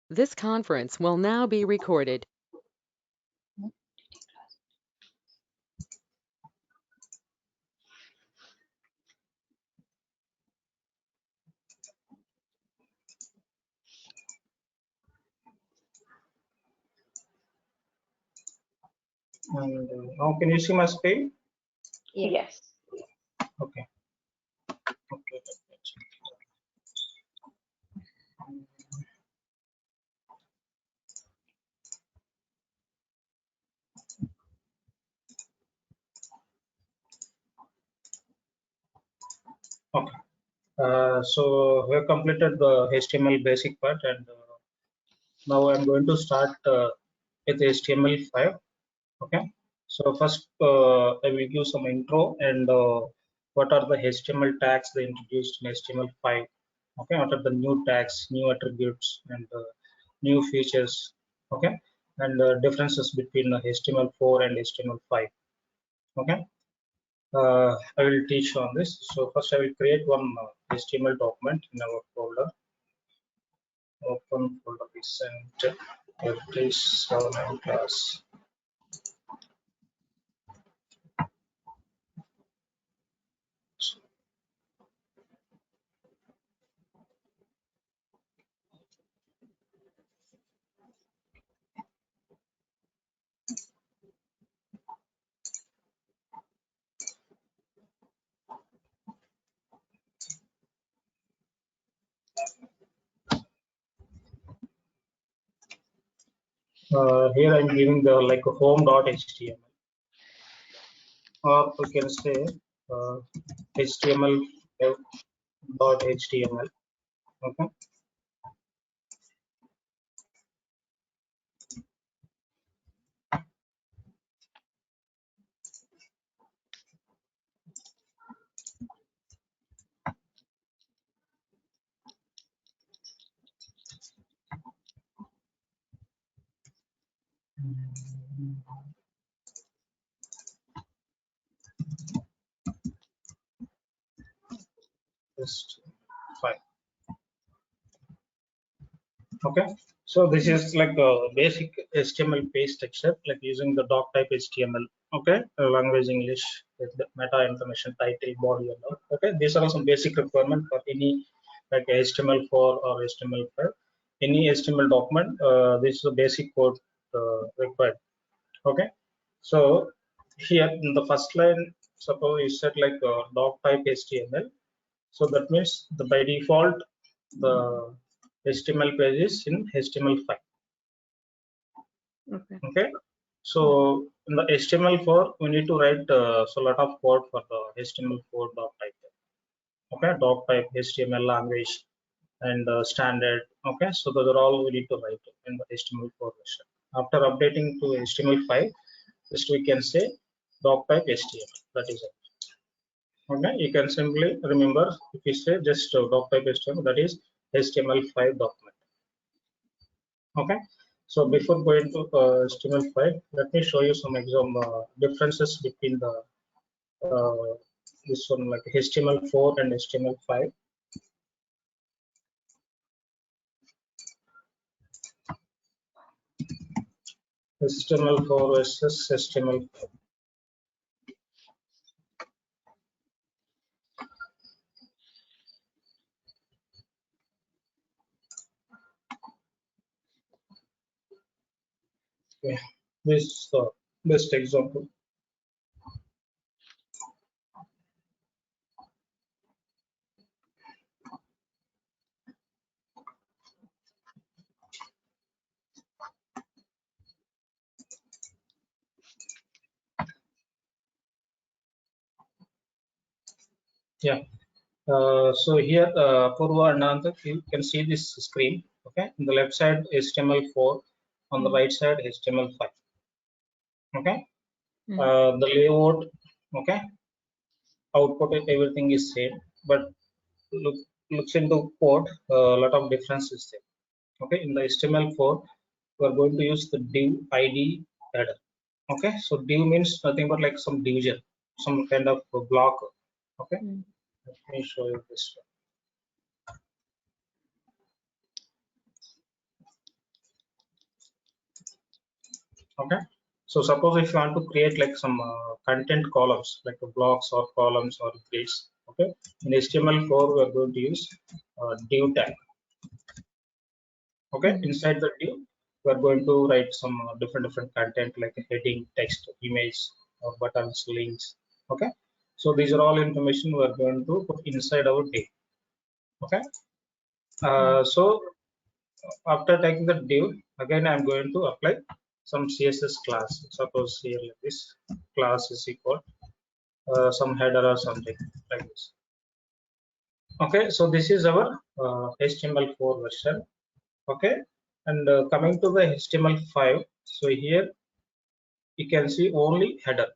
This conference will now be recorded. And now can you see my screen? Yes. Okay. Okay. Okay. So we have completed the HTML basic part, and now I'm going to start with HTML5. Okay. So first, I will give some intro and what are the HTML tags they introduced in HTML5. Okay. What are the new tags, new attributes, and new features. Okay. And differences between HTML4 and HTML5. Okay. I will teach on this. So first I will create one HTML document in our folder. Open folder recent FT7 class. Here I'm giving the like home.html, or we can say HTML.html. Okay. Just fine. Okay. So this is like a basic HTML page structure, like using the doc type HTML. Okay, language English with the meta information, title, body, and all. Okay, these are some basic requirement for any like HTML4 or HTML5. Any HTML document, this is a basic code required. Okay, so here in the first line, suppose you set like doc type HTML. So that means the by default the HTML page is in HTML5. Okay. So in the HTML4, we need to write so lot of code for the HTML4 doc type. Okay, doc type HTML language and standard. Okay, so those are all we need to write in the HTML4 version. After updating to HTML5, just we can say doc type HTML. That is it. Okay, you can simply remember if you say just doc type HTML, that is HTML5 document. Okay, so before going to HTML5, let me show you some differences between the this one like HTML4 and HTML5. HTML4 versus HTML5. Okay. This is the best example. Yeah. So here, Purva and Anand, you can see this screen. Okay. On the left side, HTML4. On the right side, HTML5. Okay. The layout. Okay. Output, everything is same, but looks into code, a lot of difference is there. Okay. In the HTML4, we are going to use the div ID header. Okay. So div means nothing but like some division, some kind of block. Okay. Let me show you this one. Okay, so suppose if you want to create like some content columns like blocks or columns or grids. Okay, in HTML4 we are going to use div tag. Okay, inside the div we are going to write some different content like a heading, text, image, or buttons, links. Okay, so these are all information we are going to put inside our div. Okay, so after taking the div, again I'm going to apply some CSS class. Suppose here like this class is equal some header or something like this. Okay, so this is our HTML4 version. Okay, and coming to the HTML5, so here you can see only header.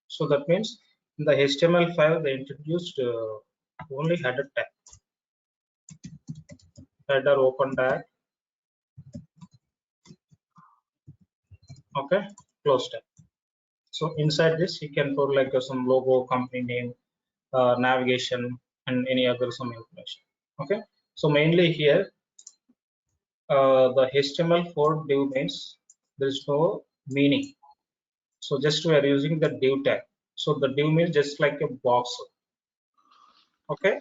So that means in the HTML5 they introduced only header tag, header open tag. Okay, close tag. So inside this you can put like some logo, company name, navigation, and any other some information. Okay, so mainly here the HTML4 div means there is no meaning. So just we are using the div tag. So the div means just like a box. Okay,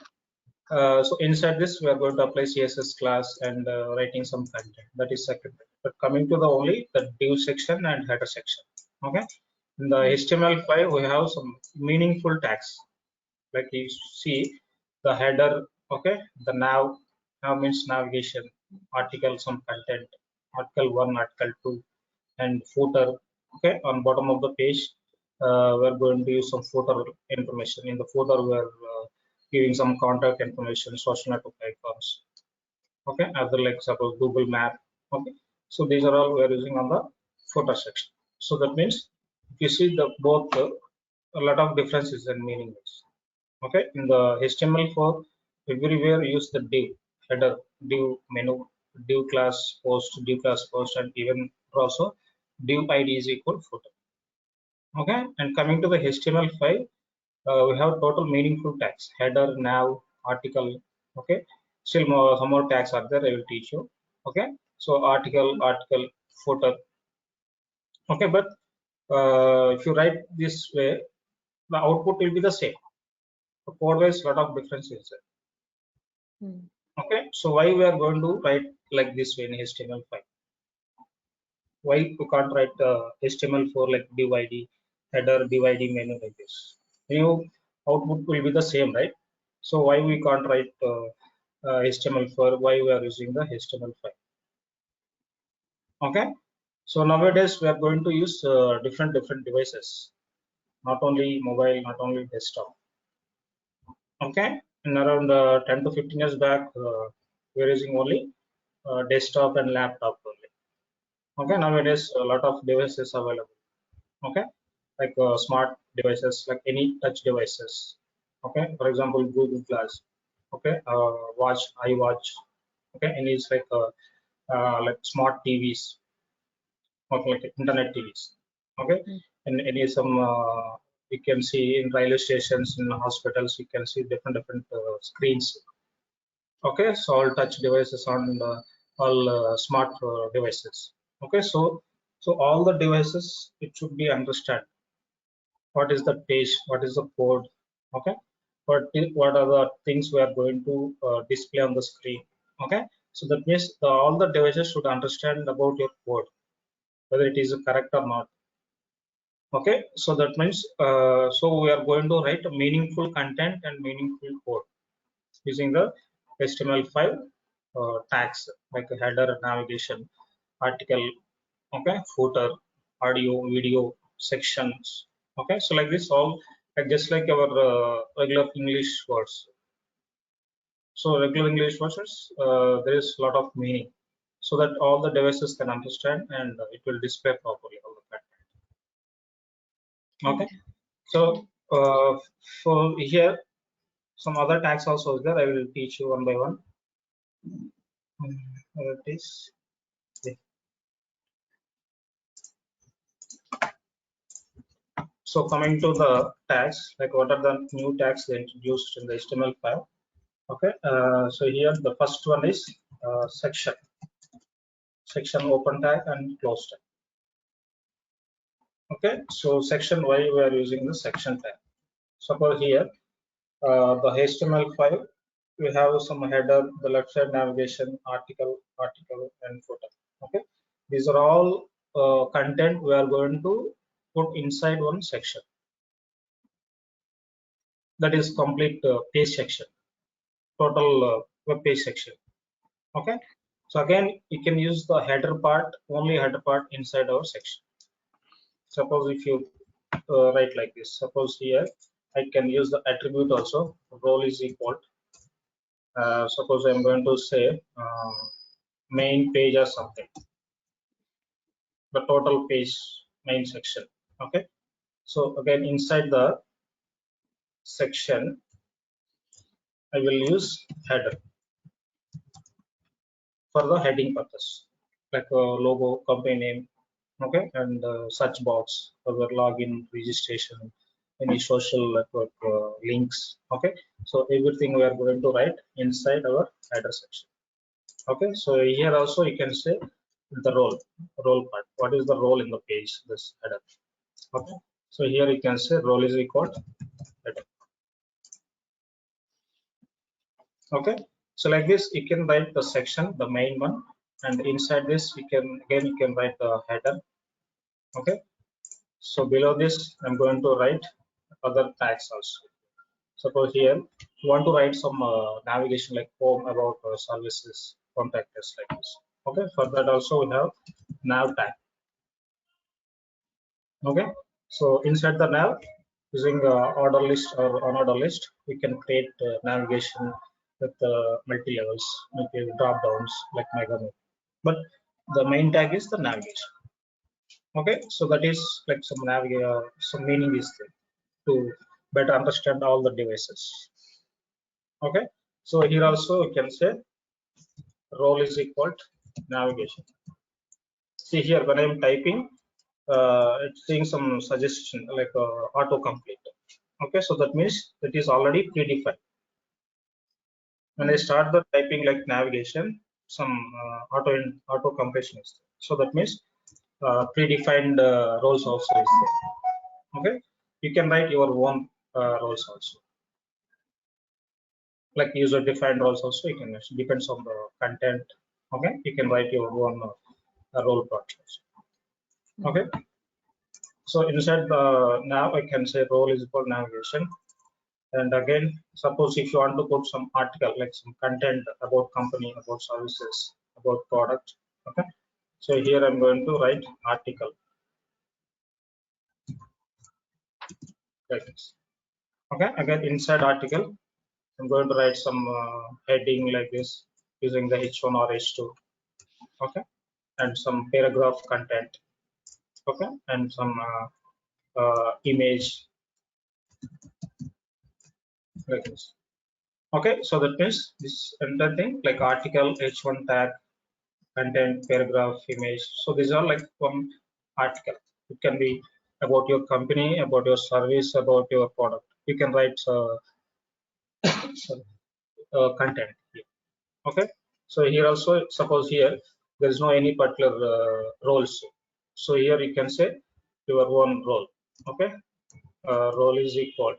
so inside this we are going to apply CSS class and writing some content. That is second. But coming to the only the div section and header section. Okay, in the HTML5 we have some meaningful tags. Like you see the header. Okay, the now means navigation, article, some content, article 1, article 2, and footer. Okay, on bottom of the page we're going to use some footer information. In the footer we're giving some contact information, social network icons. Okay, other like suppose Google Map. Okay, so these are all we are using on the footer section. So that means if you see the both a lot of differences in meaning. Okay, in the HTML4 everywhere use the div header, div menu, div class post, div class post, and even also div id is equal footer. Okay, and coming to the HTML5 we have total meaningful tags, header, nav, article. Okay, still more some more tags are there, I will teach you. Okay, so article, footer. Okay, but if you write this way the output will be the same. So code wise lot of differences. Okay, so why we are going to write like this way in HTML5? Why we can't write HTML4 like div id, header, div id menu like this? New output will be the same, right? So why we can't write HTML4? Why we are using the HTML5? Okay, so nowadays we are going to use different devices, not only mobile, not only desktop. Okay, and around 10 to 15 years back, we are using only desktop and laptop only. Okay, nowadays a lot of devices available. Okay, like smart devices, like any touch devices. Okay, for example Google Glass. Okay, watch, iWatch. Okay, and it's like smart TVs, or like internet TVs. Okay, and any some you can see in railway stations, in hospitals you can see different screens. Okay, so all touch devices on all smart devices. Okay, so all the devices it should be understand what is the page, what is the code. Okay, what are the things we are going to display on the screen. Okay, so that means all the devices should understand about your code, whether it is correct or not. Okay, so that means so we are going to write meaningful content and meaningful code using the HTML5 tags like header, navigation, article. Okay, footer, audio, video, sections. Okay, so like this all like just like our regular English words. So regular English words there is a lot of meaning, so that all the devices can understand and it will display properly all the content. Okay, so for here some other tags also is there. I will teach you one by one. Where it is. Yeah. So coming to the tags, like what are the new tags they introduced in the HTML5? Okay, so here the first one is section open tag and close tag. Okay, so section Y we are using the section tag. Suppose here the HTML file, we have some header, the left side navigation, article, and footer. Okay, these are all content we are going to put inside one section. That is complete page section, total web page section. Okay, so again you can use the header part, only header part inside our section. Suppose if you write like this, suppose here I can use the attribute also, role is equal. Suppose I'm going to say main page or something, the total page main section. Okay, so again inside the section I will use header for the heading purpose, like a logo, company name, okay, and search box for the login, registration, any social network links. Okay, so everything we are going to write inside our header section. Okay, so here also you can say the role part. What is the role in the page? This header. Okay, so here you can say role is equal to header. Okay, so like this you can write the section, the main one, and inside this you can write the header. Okay, so below this I'm going to write other tags also. Suppose here you want to write some navigation like home, about services, contact us, like this. Okay, for that also we have nav tag. Okay, so inside the nav, using order list or unorder list, we can create navigation with multi levels, multi drop downs like mega move. But the main tag is the navigation. Okay, so that is like some meaning is there to better understand all the devices. Okay, so here also you can say role is equal to navigation. See here when I am typing, it's seeing some suggestion like auto complete. Okay, so that means it is already predefined. When I start the typing like navigation, some auto completion is there. So that means predefined roles also is there. Okay, you can write your own roles also, like user defined roles also you can, depends on the content. Okay, you can write your own role projects. Okay, so inside the now I can say role is equal navigation. And again, suppose if you want to put some article like some content about company, about services, about product. Okay, so here I'm going to write article like this. Okay, again inside article I'm going to write some heading like this using the h1 or h2. Okay, and some paragraph content. Okay, and some image like this. Okay, so that means this entire thing like article, h1 tag, content, paragraph, image. So these are like one article. It can be about your company, about your service, about your product. You can write sorry, content here. Okay, so here also suppose here there is no any particular roles. So here you can say your own role. Okay, role is equal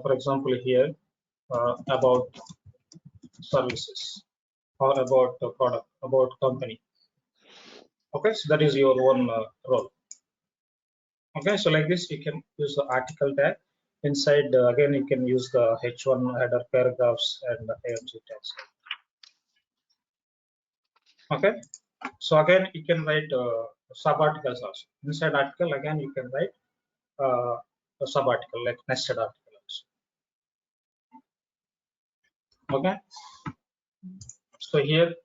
for example here about services or about the product, about company. Okay, so that is your own role. Okay, so like this you can use the article tag inside. Again you can use the h1 header, paragraphs, and the AMG tags. Okay, so again you can write sub articles also inside article. Again you can write a sub article like nested article also. Okay, so here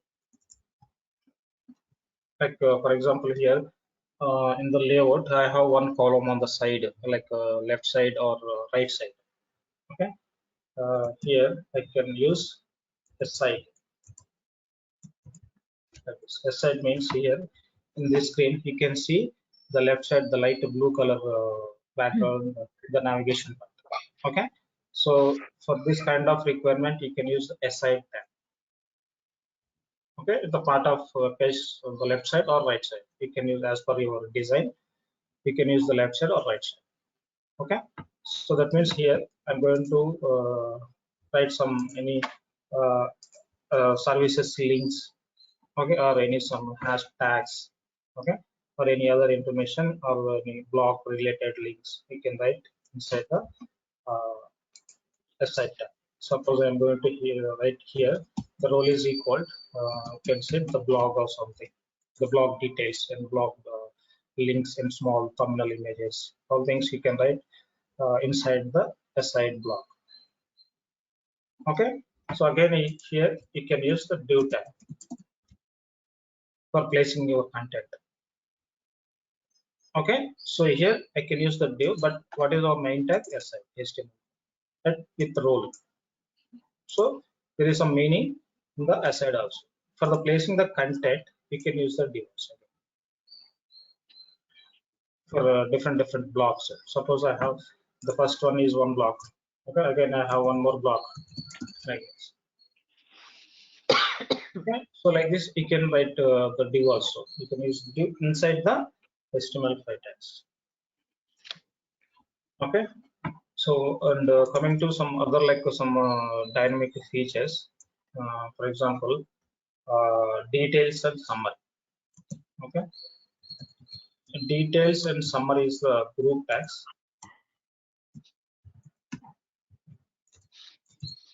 like for example here in the layout I have one column on the side, like left side or right side. Okay, here I can use a side. A side means here in this screen you can see the left side, the light blue color background, the navigation part. Okay, so for this kind of requirement you can use a side tab. Okay, the part of page on the left side or right side you can use as per your design. we can use the left side or right side. Okay, so that means here I'm going to write some any uh, services links, okay, or any some hashtags, okay, or any other information or any blog related links we can write inside the uh, aside tab. Suppose I'm going to write here the role is equal, you can say the blog or something, the blog details and blog links and small thumbnail images, all things you can write inside the aside block. Okay, so again here you can use the div tag for placing your content. Okay, so here I can use the div, but what is our main tag? Aside HTML, that with role. So there is some meaning in the aside also. For the placing the content, we can use the div for different blocks. Suppose I have the first one is one block. Okay, again I have one more block like this. Okay, so like this you can write the div also. You can use div inside the HTML5 tags. Okay, so and coming to some other like some dynamic features, for example, details and summary. Okay, details and summary is the group tags.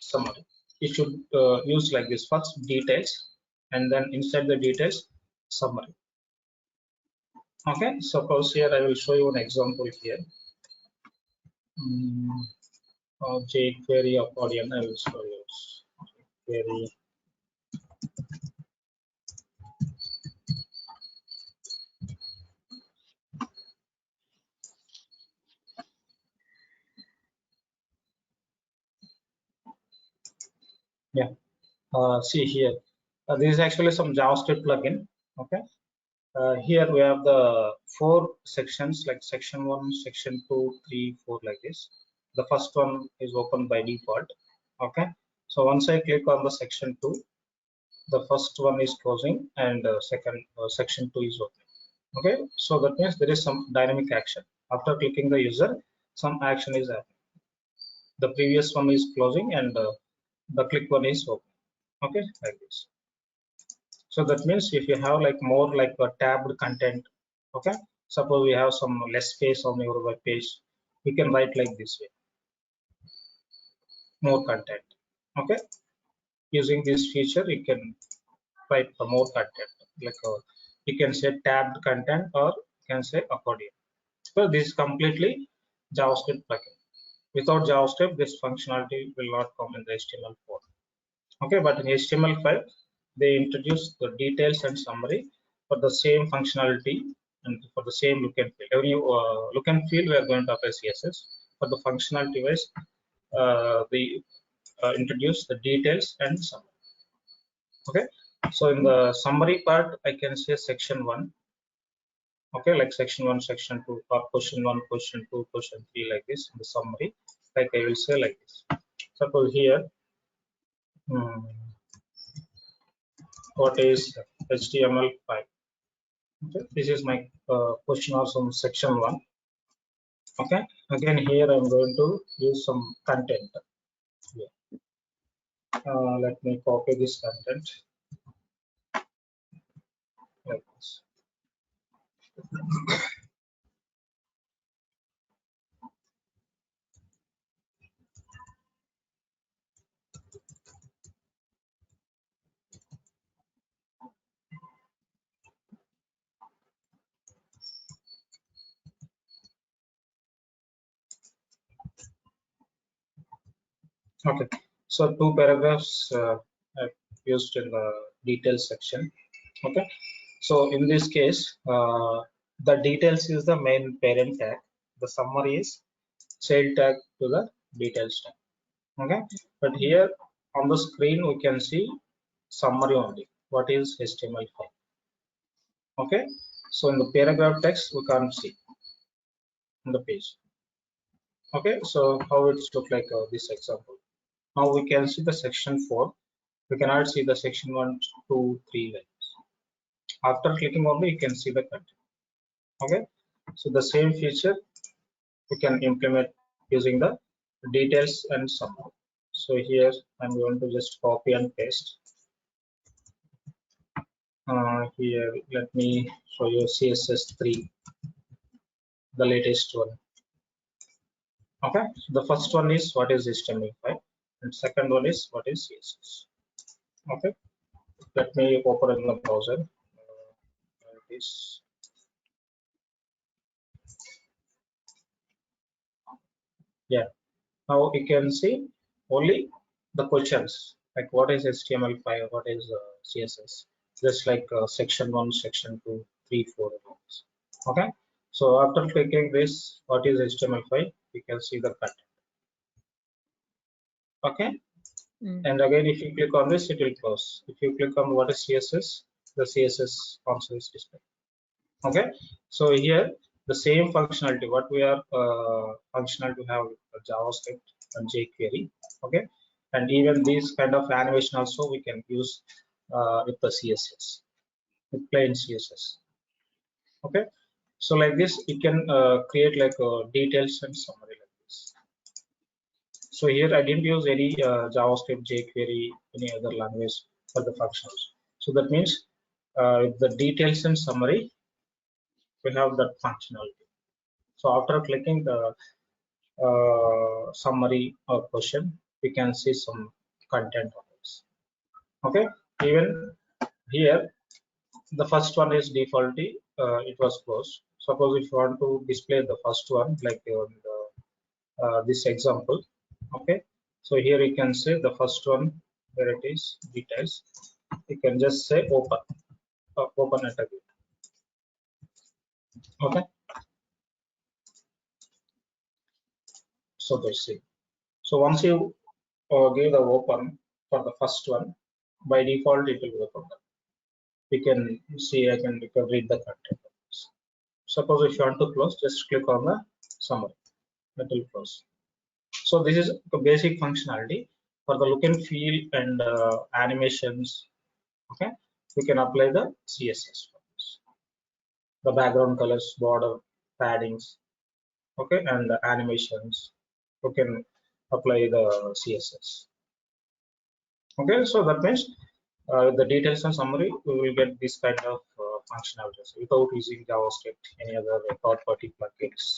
Summary, you should use like this: first details, and then inside the details summary. Okay, suppose here I will show you an example here. jQuery accordion, I will show you jQuery. Yeah, see here, this is actually some JavaScript plugin. Okay, here we have the 4 sections, like section 1, section 2, 3, 4, like this. The first one is open by default. Okay, so once I click on the section 2, the first one is closing, and second section 2 is open. Okay, so that means there is some dynamic action after clicking the user, some action is happening. The previous one is closing, and the click one is open. Okay, like this. So that means if you have like more like a tabbed content, okay, suppose we have some less space on your web page, we can write like this way: more content. Okay, using this feature you can write the more content, like you can say tabbed content, or you can say accordion. So this is completely JavaScript plugin. Without JavaScript, this functionality will not come in the HTML4. Okay, but in HTML5 they introduce the details and summary for the same functionality and for the same look and feel. Every look and feel we are going to apply CSS. For the functionality wise, we introduce the details and summary. Okay, so in the summary part I can say section 1. Okay, like section 1, section 2, or question 1, question 2, question 3, like this in the summary. Like I will say like this. Suppose here, what is HTML5? Okay, this is my question or some section 1. Okay, again here I'm going to use some content. Yeah. Let me copy this content like this. Okay, so 2 paragraphs I've used in the details section. Okay, so in this case, the details is the main parent tag, the summary is child tag to the details tag. Okay, but here on the screen we can see summary only, what is HTML5. Okay, so in the paragraph text we can't see on the page. Okay, so how it's look like this example. Now we can see the section 4. We cannot see the section 1, 2, 3 like this. After clicking only you can see the content. Okay, So the same feature we can implement using the details and summary. So here I'm going to just copy and paste. Here let me show you CSS3, the latest one. Okay, so the first one is what is HTML5, and second one is what is CSS. Okay, let me open in the browser. It is, yeah, now you can see only the questions like what is HTML5, what is CSS, just like section 1, section 2, 3, 4. Okay, so after clicking this, what is HTML5, you can see the content. Okay, and again if you click on this, it will close. If you click on what is CSS, the CSS console is displayed. Okay, so here the same functionality what we are functional to have JavaScript and jQuery. Okay, and even these kind of animation also we can use with the CSS, with plain CSS. Okay, so like this you can create like details and summary like this. So here I didn't use any JavaScript, jQuery, any other language for the functions. So that means the details and summary we have that functionality. So after clicking the summary or question, we can see some content on this. Okay, even here the first one is defaultly it was closed. Suppose if you want to display the first one like on this example. Okay, so here you can say the first one where it is details. You can just say open, open it again. Okay, so that's it. So once you give the open for the first one, by default it will open. We can see, I can read the content. Suppose if you want to close, just click on the summary. That will close. So this is the basic functionality for the look and feel and animations. Okay, we can apply the CSS for this. The background colors, border, paddings. Okay, and the animations. We can apply the CSS. Okay, so that means the details and summary, we will get this kind of functionalities without using JavaScript, any other third-party plugins.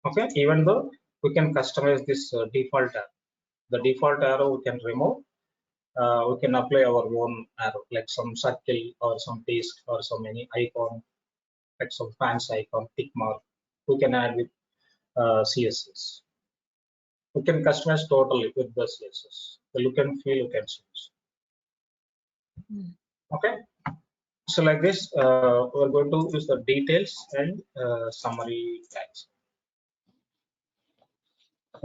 Okay, even though we can customize this default arrow. The default arrow we can remove. We can apply our own arrow, like some circle or some disc or some any icon, like some fans icon, tick mark. We can add with CSS. We can customize totally with the CSS. The look and feel you can change. Okay, so like this, we're going to use the details and summary tags.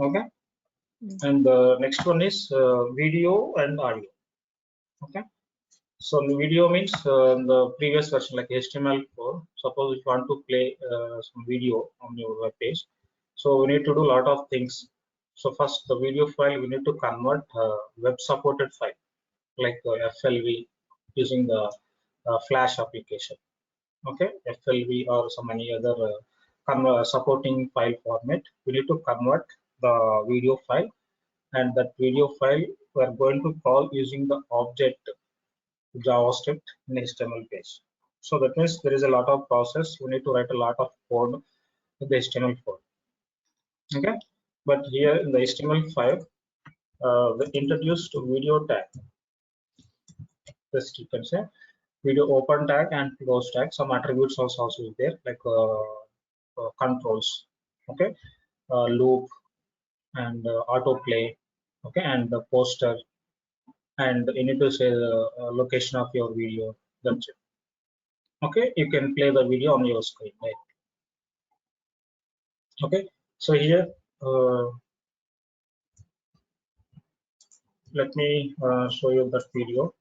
Okay, and the next one is video and audio. Okay, so the video means the previous version like HTML4. Suppose if you want to play some video on your web page, so we need to do a lot of things. So first, the video file we need to convert web supported file like FLV using the Flash application. Okay, FLV or some any other supporting file format. We need to convert the video file, and that video file we are going to call using the object JavaScript in HTML page. So that means there is a lot of process. We need to write a lot of code in the HTML code. Okay, but here in the HTML5, we introduced video tag. Just you can say video open tag and close tag. Some attributes also is there like controls. Okay, loop and autoplay. Okay, and the poster, and you need to say the location of your video. That's it. Okay, you can play the video on your screen, right? Okay, so here let me show you that video.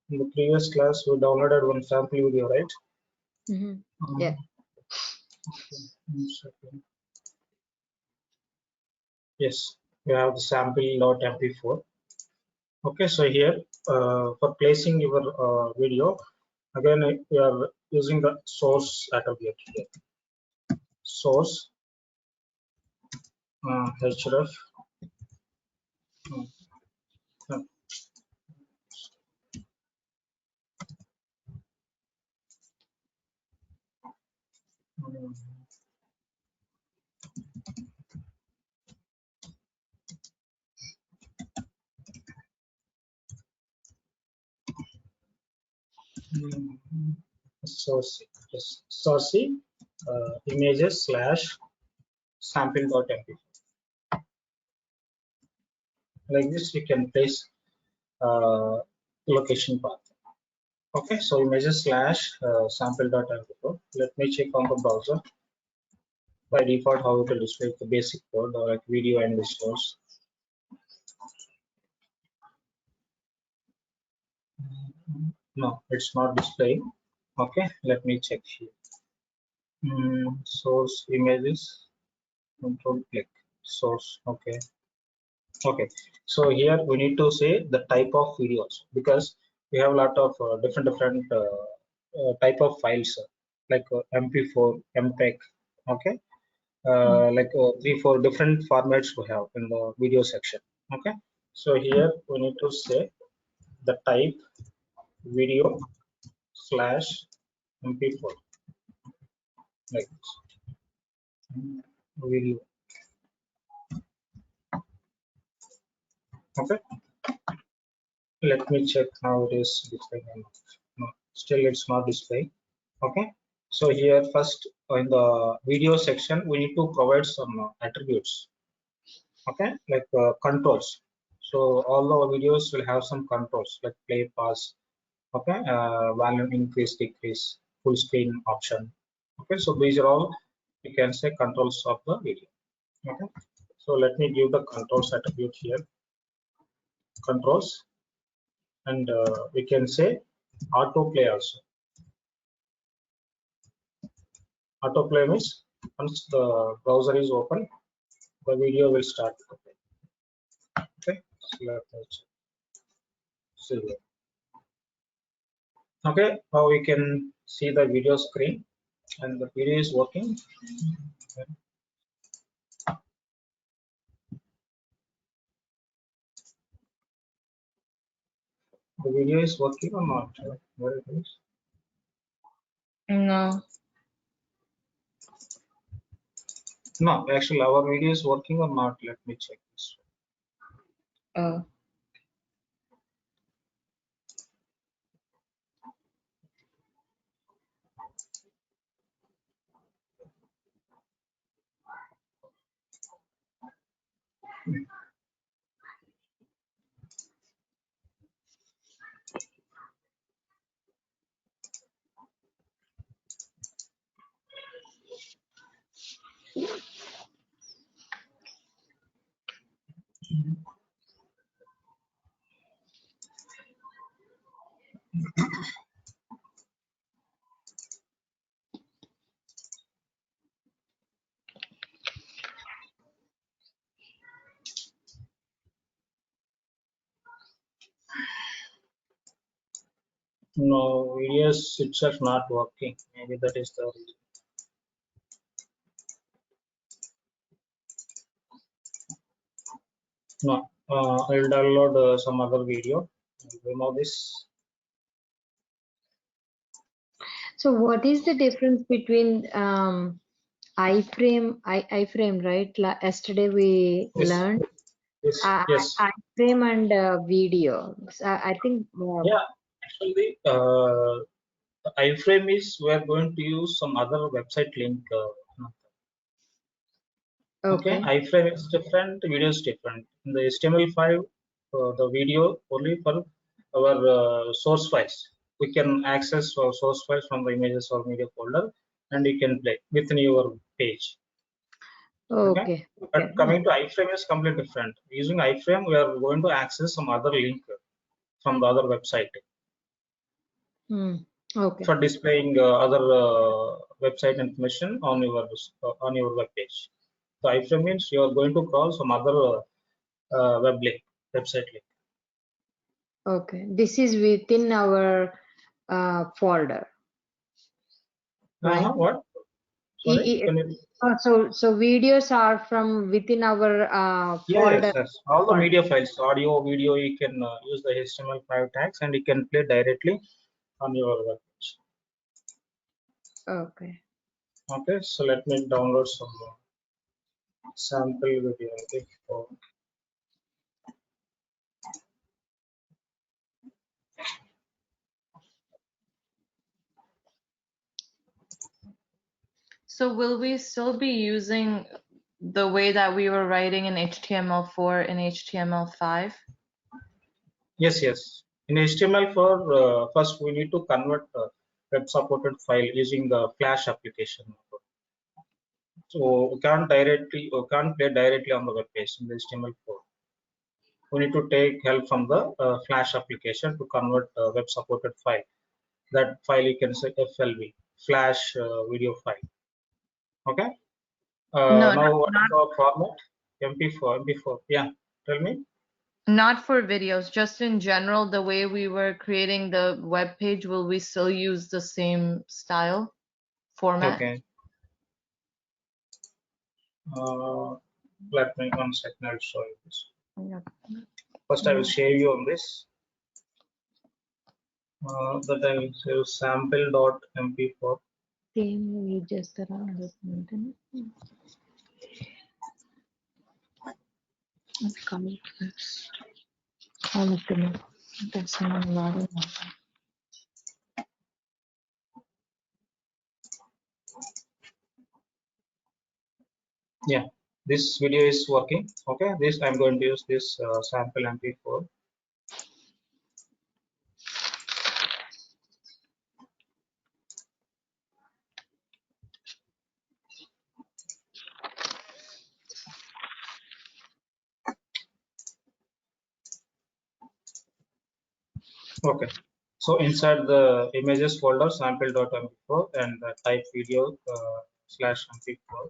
In the previous class we downloaded one sample video, right? Yeah. Yes, we have the sample.mp4. Okay, so here for placing your video, again we are using the source attribute here. Source href uh, source yes, source images slash sample.mp. Like this, we can place location path. Okay, so images slash sample.mp4. Let me check on the browser. By default, how it will display the basic code like video and visuals. No, it's not displaying. Okay, let me check here. Source images, control click, source. Okay. Okay, so here we need to say the type of videos because we have a lot of different type of files like MP4, MPEG. Okay, like 3-4 different formats we have in the video section. Okay, so here we need to say the type video slash MP4 like this. Video. Okay, let me check how it is displaying. No, still it's not displaying. Okay, so here first in the video section we need to provide some attributes. Okay, like controls. So all the videos will have some controls like play, pause. Okay, volume increase, decrease, full screen option. Okay, so these are all you can say controls of the video. Okay, so let me give the controls attribute here. Controls, and we can say autoplay also. Autoplay means once the browser is open, the video will start to play. Okay, so let me see here. Okay, now we can see the video screen and the video is working. Okay. The video is working or not? Where it is? No. No, actually our video is working or not. Let me check this. Oh. No, videos itself not working. Maybe that is the reason. No, I'll download some other video. Remove this. So what is the difference between iframe, right? Yesterday we Yes, learned yes, yes. iframe and video. So I think Yeah, actually, the iframe is we are going to use some other website link. Okay, okay. iframe is different, video is different. In the HTML5, the video only for our source files. We can access our source files from the images or media folder, and you can play within your page. Okay, Okay. but Okay. coming to iframe is completely different. Using iframe, we are going to access some other link from the other website Okay. for displaying other website information on your web page. So iframe means you are going to crawl some other website link. Okay. This is within our folder. right? What? Sorry, E- e- can you? so videos are from within our Yeah, yes, folder. yes. All the media files, audio, video, you can use the HTML5 tags and you can play directly on your web page. Okay. Okay, so let me download some sample video. Okay, So will we still be using the way that we were writing in HTML4 and HTML5? yes, yes. In HTML4, first we need to convert the web-supported file using the Flash application. So we can't play directly on the web page in the HTML4. We need to take help from the Flash application to convert web-supported file. That file you can say FLV, Flash video file. Okay. No, Now what is not the format? MP4, MP4. Yeah. Tell me. not for videos, just in general, the way we were creating the web page, will we still use the same style format? Okay. Let me 1 second. I'll show you this. Yeah. First, I will share you on this. That I will save sample.mp4. Same we just around this maintenance. Come first. That's not a lot of Yeah, this video is working. Okay, this I'm going to use this sample mp4. Okay, so inside the images folder sample.mp4 and type video slash mp4.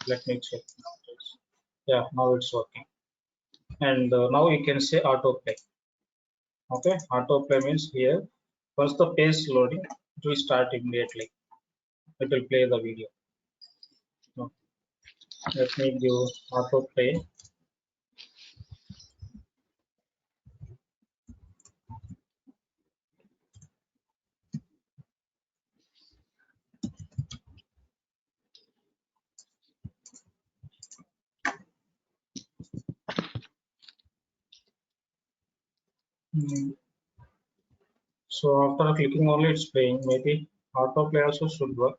Let me check now. Yeah, now it's working. And now you can say autoplay. Okay, autoplay means here once the page is loading, it will start immediately. It will play the video. Okay. Let me give autoplay. Hmm. So after clicking only, it's playing. Maybe autoplay also should work.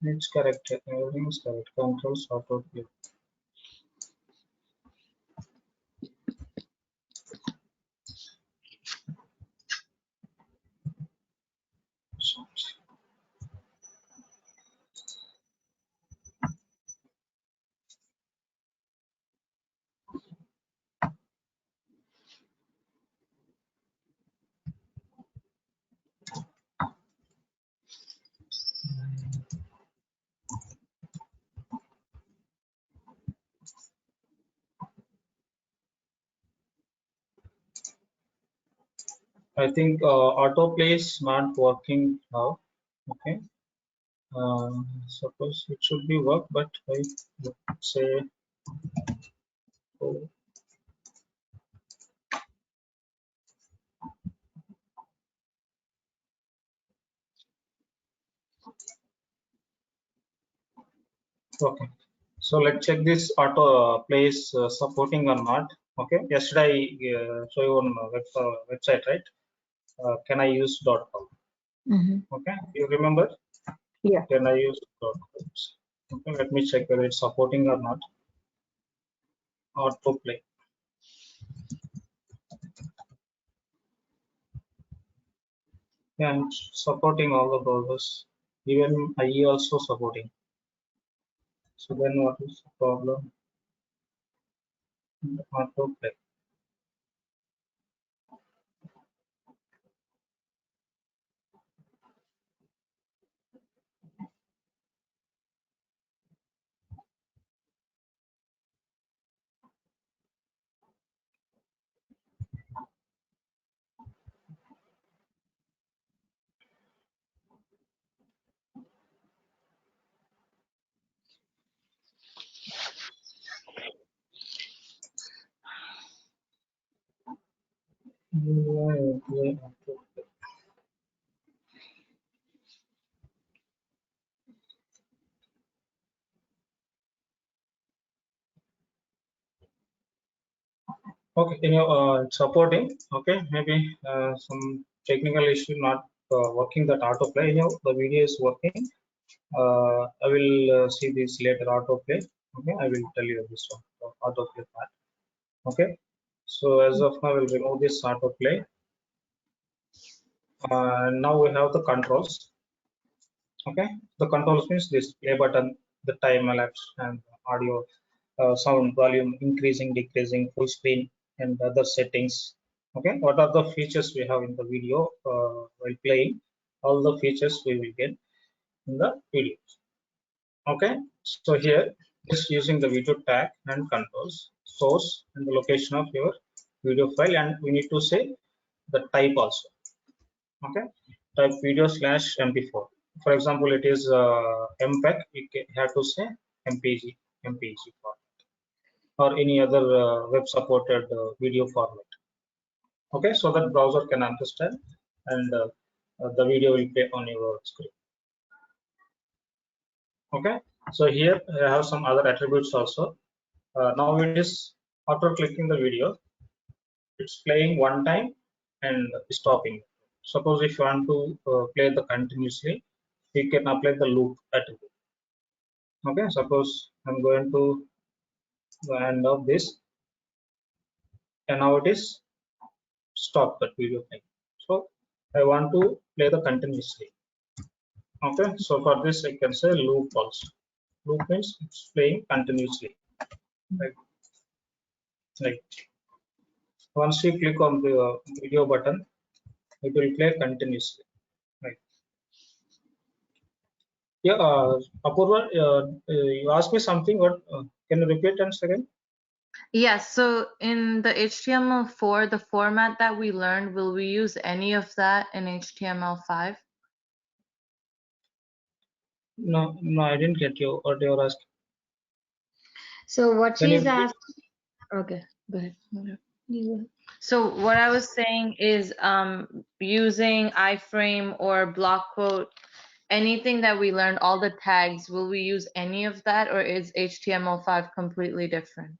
It's correct. Everything is correct. Controls autoplay. I think autoplay is not working now. Okay. Suppose it should be work, but I would say oh, okay. So let's check this auto play is supporting or not. Okay. Yesterday I show you on website, right? Can I use .com? Okay. You remember? Yeah. Can I use .com? Okay. Let me check whether it's supporting or not. Autoplay. Yeah, I'm supporting all the browsers. Even IE also supporting. So then what is the problem? Autoplay. Okay, supporting. Okay, maybe some technical issue not working that autoplay. The video is working. I will see this later autoplay. Okay, I will tell you this one autoplay part. Okay, so as of now, we'll remove this autoplay. Now we have the controls. Okay, the controls means this play button, the time elapsed, and audio, sound volume increasing, decreasing, full screen, and other settings. Okay, what are the features we have in the video while playing? All the features we will get in the video. Okay, so here just using the video tag and controls, source and the location of your video file, and we need to say the type also. Okay, type video slash mp4. For example, it is mpeg, you have to say mpg format, or any other web supported video format. Okay, so that browser can understand, and the video will play on your screen. Okay, so here I have some other attributes also. Now it is, after clicking the video, it's playing one time and stopping. Suppose if you want to play the continuously, you can apply the loop attribute. Okay, suppose I'm going to the end of this, and now it is stop that video playing. So I want to play the continuously. Okay, so for this I can say loop also. Loop means it's playing continuously. Like once you click on the video button, it will play continuously. Right. Yeah, Apurva, you asked me something. What can you repeat once again? Yes, so in the HTML4, the format that we learned, will we use any of that in HTML5? No, I didn't get you. What you are asking? So what Can you she's repeat? asked, okay, go ahead. You go ahead. So what I was saying is using iframe or block quote, anything that we learned, all the tags, will we use any of that, or is HTML5 completely different?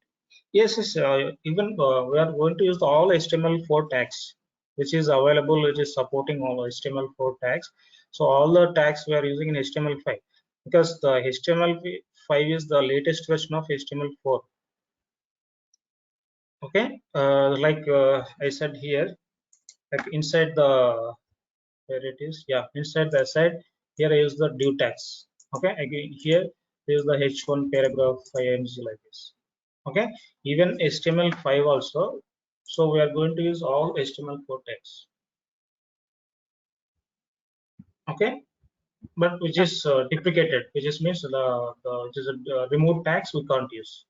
Yes, yes. Even we are going to use all HTML4 tags, which is available, which is supporting all HTML4 tags. So all the tags we are using in HTML5, because the HTML5 is the latest version of HTML4. Okay, like I said here, like inside the, where it is, yeah, inside the side, here I use the div tags. Okay, again here is the h1 paragraph ing like this. Okay, even HTML5 also. So we are going to use all HTML4 tags. Okay, but which is deprecated, which is means the which is removed tags we can't use.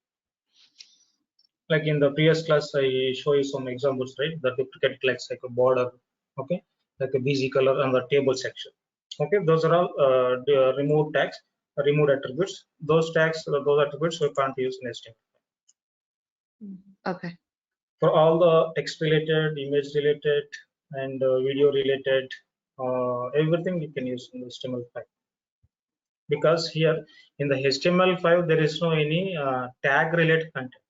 Like in the previous class, I show you some examples, right? The duplicate tags like a border, okay, like a busy color and the table section. Okay, those are all the removed tags, removed attributes. Those tags, those attributes we can't use in HTML. Okay. For all the text related, image related, and video related, everything you can use in HTML5. Because here in the HTML5 there is no any tag related content,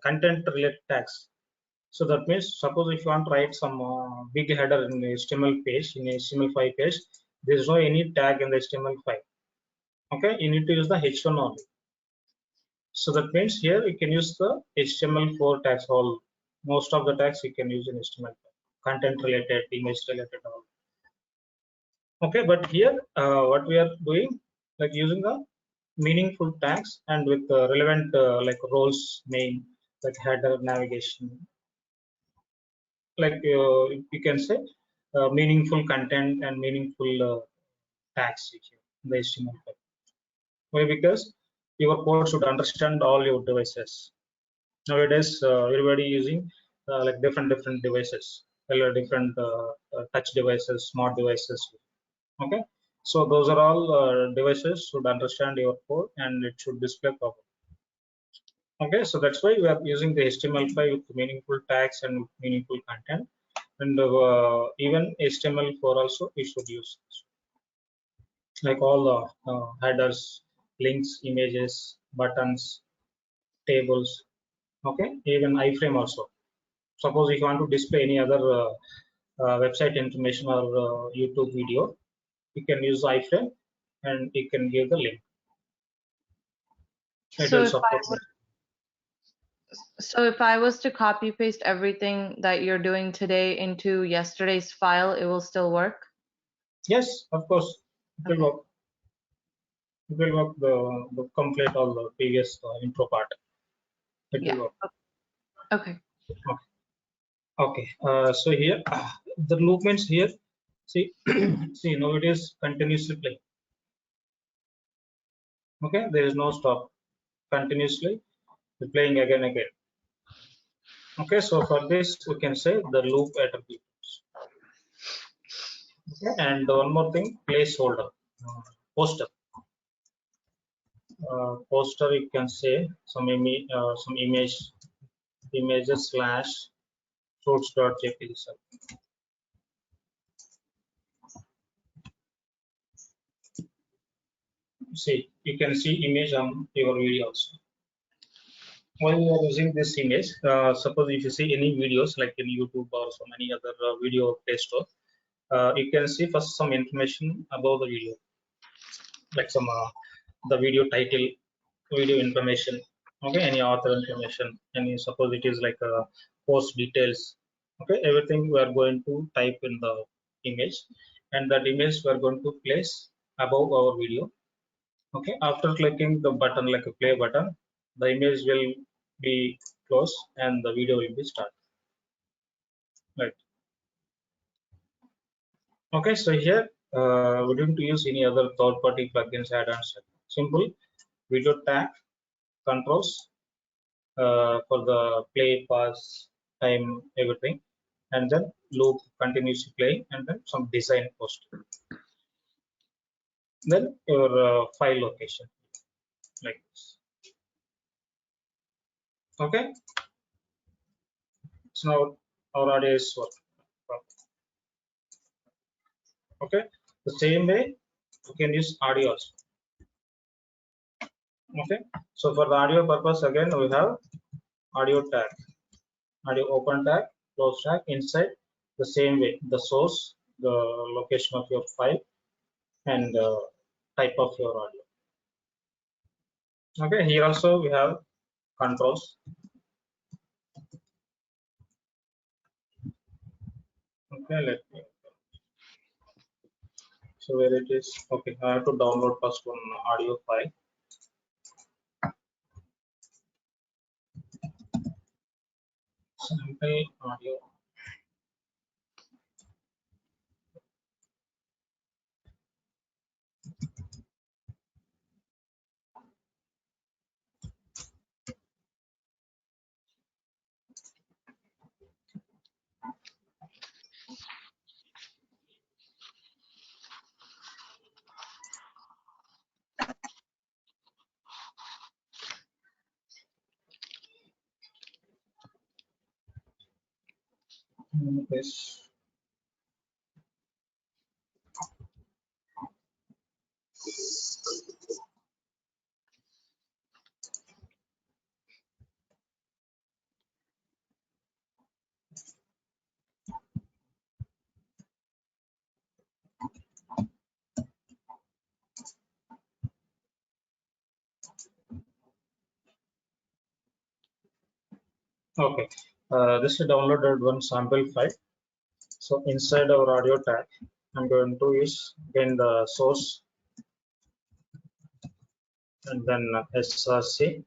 content related tags. So that means, suppose if you want to write some big header in the HTML page, in HTML5 page, there is no any tag in the HTML5. Okay, you need to use the H1 only. So that means here you can use the HTML4 tags. All most of the tags you can use in HTML5, content related, image related, all. Okay, but here what we are doing, like using the meaningful tags and with relevant like roles name, like header, navigation, like you can say meaningful content and meaningful tags here in the HTML5. Why? Because your code should understand all your devices. Nowadays, everybody using like different devices, different touch devices, smart devices. Okay, so those are all devices should understand your code and it should display properly. Okay, so that's why we are using the HTML5 with meaningful tags and meaningful content, and even HTML4 also we should use, like all the headers, links, images, buttons, tables. Okay, even iframe also. Suppose if you want to display any other website information or YouTube video, you can use iframe and you can give the link. It So will if I support that. so if I was to copy paste everything that you're doing today into yesterday's file, it will still work? Yes, of course, it will Okay. work. It will work the complete all the previous intro part. It Yeah. will work. Okay. Okay. So here the loop means here. See, see now it is continuously playing. Okay, there is no stop. Continuously playing again again. Okay, so for this we can say the loop attributes. Okay, and one more thing, placeholder, poster. Poster you can say some images slash source.jpg. See, you can see image on your video also. While you are using this image, suppose if you see any videos like in YouTube or some any other video play store, you can see first some information about the video, like some the video title, video information, okay, any author information, any suppose it is like post details, okay, everything we are going to type in the image, and that image we are going to place above our video. Okay, after clicking the button like a play button, the image will be closed and the video will be started. Right. Okay, so here we didn't use any other third-party plugins, add-ons. Simple video tag controls for the play, pause, time, everything, and then loop continuously playing, and then some design post. Then your file location like this. Okay, so now our audio is working. Okay, the same way you can use audio also. Okay, so for the audio purpose again we have audio tag, audio open tag, close tag, inside the same way the source, the location of your file, and type of your audio. Okay, here also we have controls. Okay, let me, so where it is, okay, I have to download first one audio file. Sample audio. Yes. Okay, this is downloaded one sample file. So inside our audio tag, I'm going to use again the source and then src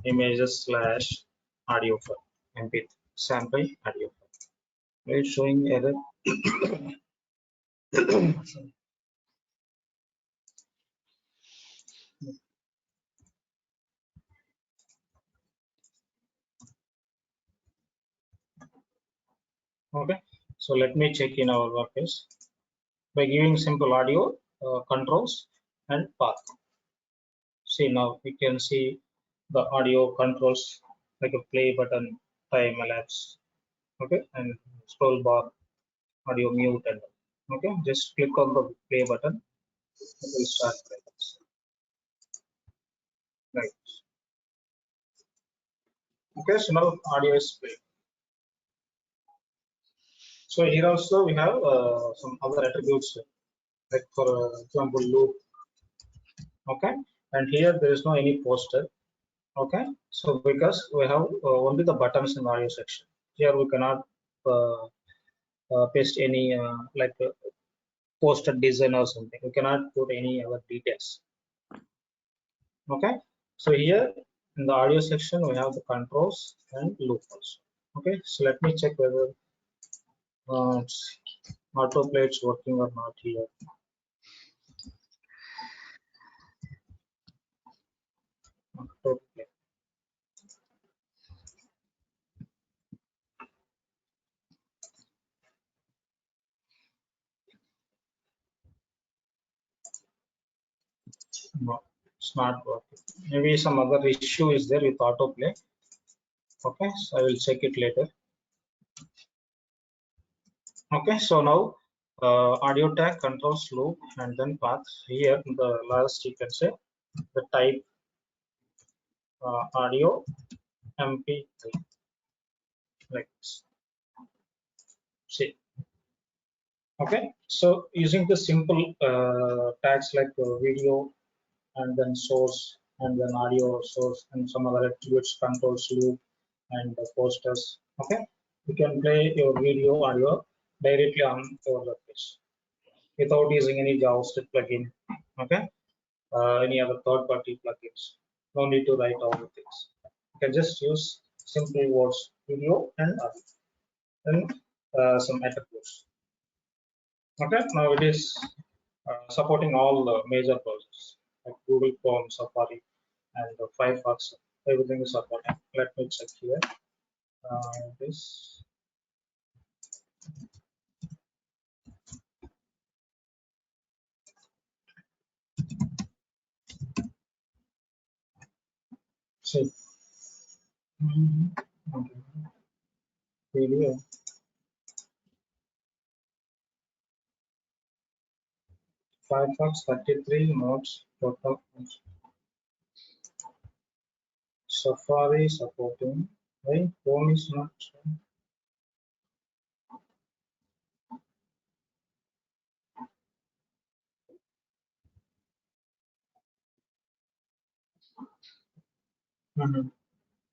images slash audio file, mp sample audio file. It's showing error. Okay, so let me check in our workplace by giving simple audio controls and path. See, now we can see the audio controls like a play button, time elapse, okay, and scroll bar, audio mute, and okay, just click on the play button. It will start like this. Right. Okay, so now audio is played. So here also we have some other attributes, like for example loop. Okay, and here there is no any poster. Okay, so because we have only the buttons in the audio section. Here we cannot uh, paste any like poster design or something. We cannot put any other details. Okay, so here in the audio section we have the controls and loop also. Okay, so let me check whether autoplay is working or not here. Autoplay. No, it's not working. Maybe some other issue is there with autoplay. Okay, so I will check it later. Okay, so now audio tag controls loop and then path. Here in the last you can say the type audio MP3 like this. See. Okay, so using the simple tags like video and then source and then audio source and some other attributes controls loop and posters. Okay, you can play your video audio directly on your webpage without using any JavaScript plugin. Okay, any other third-party plugins. No need to write all the things. You can just use simple words, video and audio, and some attributes. Okay, now it is supporting all the major browsers like Google Chrome, Safari, and Firefox. Everything is supporting. Let me check here. This. See. Okay. Video. Firefox 33 modes. Total. Safari supporting. Why Chrome is not?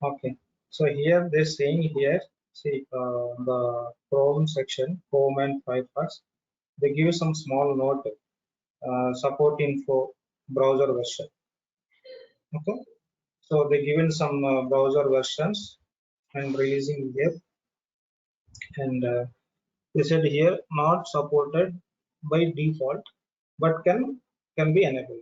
Okay. So here they're saying here, see the Chrome section, Chrome and Firefox, they give some small note supporting for browser version. Okay. So they given some browser versions and releasing here, and they said here not supported by default, but can be enabled.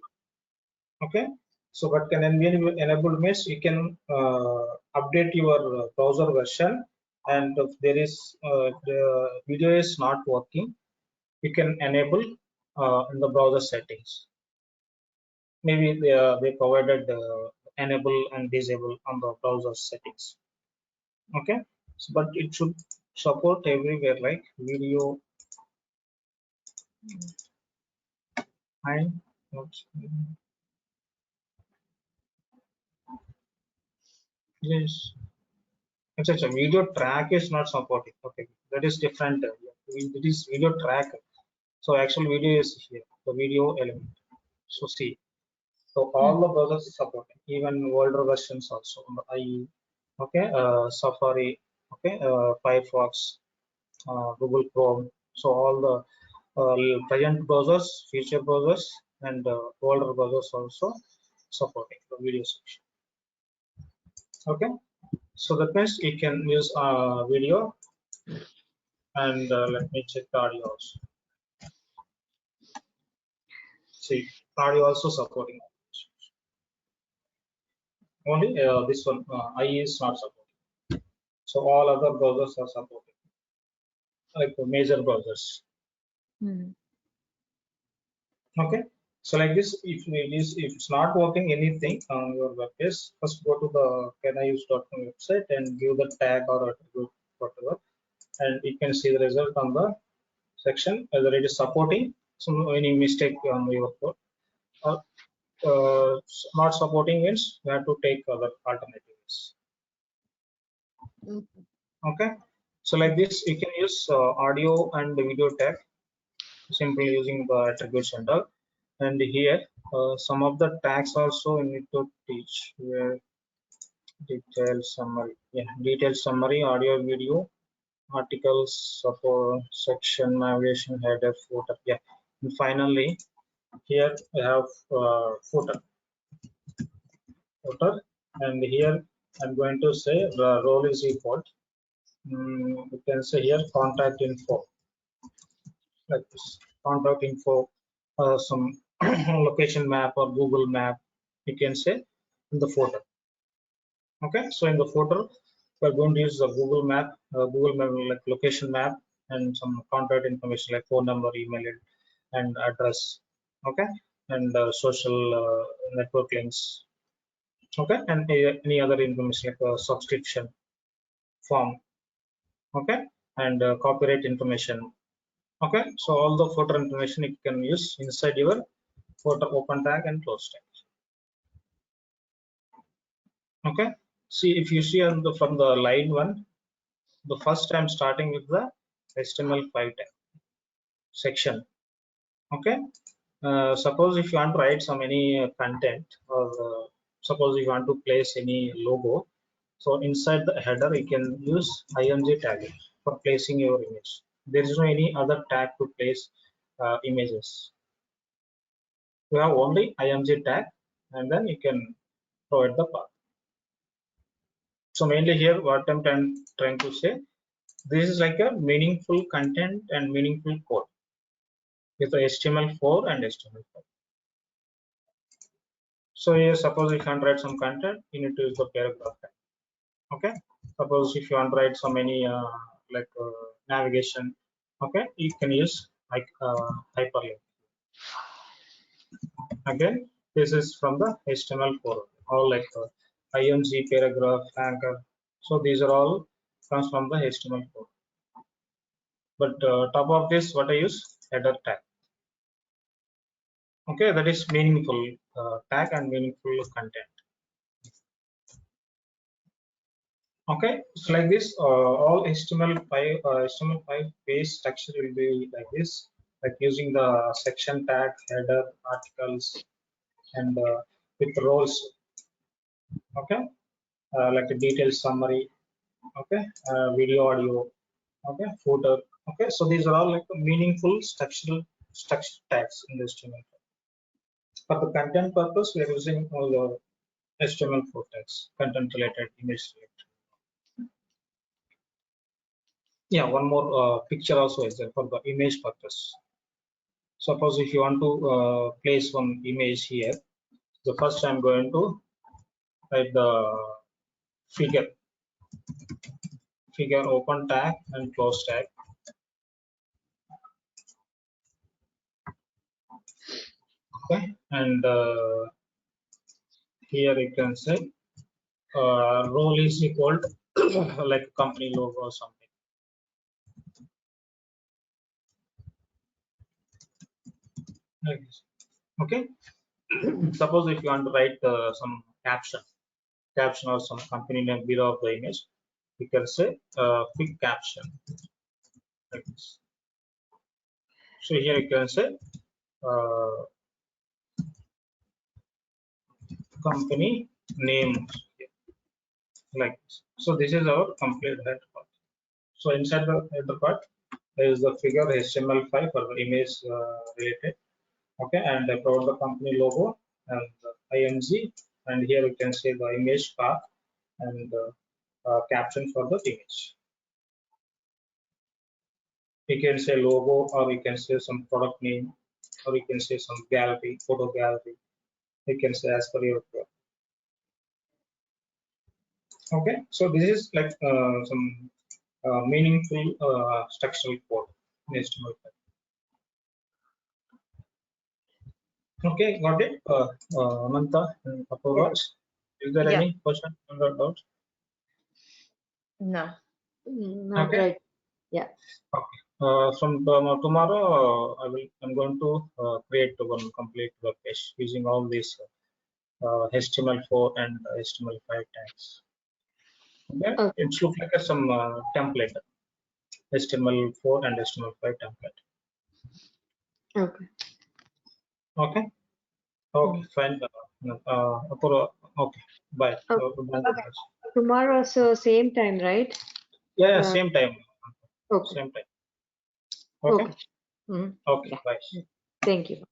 Okay, so but can be enabled means you can update your browser version, and if there is the video is not working, you can enable in the browser settings. Maybe they provided enable and disable on the browser settings. Okay, so, but it should support everywhere like video and yes. It's a video track is not supporting. Okay, that is different. It is video track. So actual video is here, the video element. So see, so all the browsers is supporting, even older versions also on the IE. Okay, Safari. Okay, Firefox, Google Chrome. So all the present browsers, future browsers, and older browsers also supporting the video section. Okay, so that means you can use video, and let me check the audio also. See, audio also supporting. Only this one IE is not supporting. So all other browsers are supporting, like the major browsers. Mm. Okay. So like this, if it's not working anything on your web page, first go to the caniuse.com website and give the tag or attribute whatever, and you can see the result on the section whether it is supporting some any mistake on your code or not supporting means you have to take other alternatives. Okay, so like this you can use audio and video tag simply using the attribute center, and here some of the tags also you need to teach where detailed summary, yeah, detailed summary, audio, video, articles, support, section, navigation, header, footer, yeah, and finally here we have footer, and here I'm going to say the role is equal. You can say here contact info, like this contact info, some location map or Google map, you can say in the footer. Okay, so in the footer we're going to use the Google map, like location map, and some contact information like phone number, email, and address. Okay, and social network links. Okay, and any other information like a subscription form. Okay, and copyright information. Okay, so all the footer information you can use inside your footer open tag and close tag. Okay, see if you see on the from the line one, the first I'm starting with the HTML5 tag section. Okay, suppose if you want to write some any content, or suppose if you want to place any logo, so inside the header you can use img tag for placing your image. There is no any other tag to place images. You have only img tag, and then you can provide the path. So mainly here what I'm trying to say, this is like a meaningful content and meaningful code with the HTML4 and HTML5. So here suppose if you want to write some content, you need to use the paragraph tag. Okay, suppose if you want to write some any like navigation, okay, you can use like hyperlink. Again, this is from the HTML4, all like img, paragraph, anchor. So these are all comes from the HTML4. But top of this, what I use header tag. Okay, that is meaningful tag and meaningful content. Okay, so like this, all HTML5 page structure will be like this, like using the section tag, header, articles, and with roles. Okay, like a detailed summary. Okay, video, audio. Okay, footer. Okay, so these are all like meaningful structure tags in the HTML. For the content purpose, we are using all the HTML4 tags, content related, image related. Yeah, one more picture also is there for the image purpose. Suppose if you want to place one image here, the first I'm going to write the figure open tag and close tag. Okay, and here you can say role is equal to like company logo or something. Like this. Okay, suppose if you want to write some caption or some company name below of the image, you can say quick caption like this. So here you can say uh, company name like this. So this is our complete header part. So inside the header part there is the figure HTML5 for the image related. Okay, and I provide the company logo and the img, and here you can see the image path and caption for the image. You can say logo, or you can say some product name, or you can say some gallery, photo gallery. You can say as per your product. Okay, so this is like some meaningful structural code in HTML5. Okay, got it. Amanta and Apurva, is there Yeah. any question or doubt? No. Not Okay. right. Yeah. Okay. From tomorrow, I'm going to create one complete web page using all these HTML4 and HTML5 tags. Okay, Okay. it looks like some template, HTML4 and HTML5 template. Okay. Okay. Okay, fine. Apurva, okay. Bye. Okay. Bye. Tomorrow, so same time, right? Yeah, Uh, same time. okay. Same time. Okay. Okay. Mhm. Okay. Yeah. Bye. Thank you.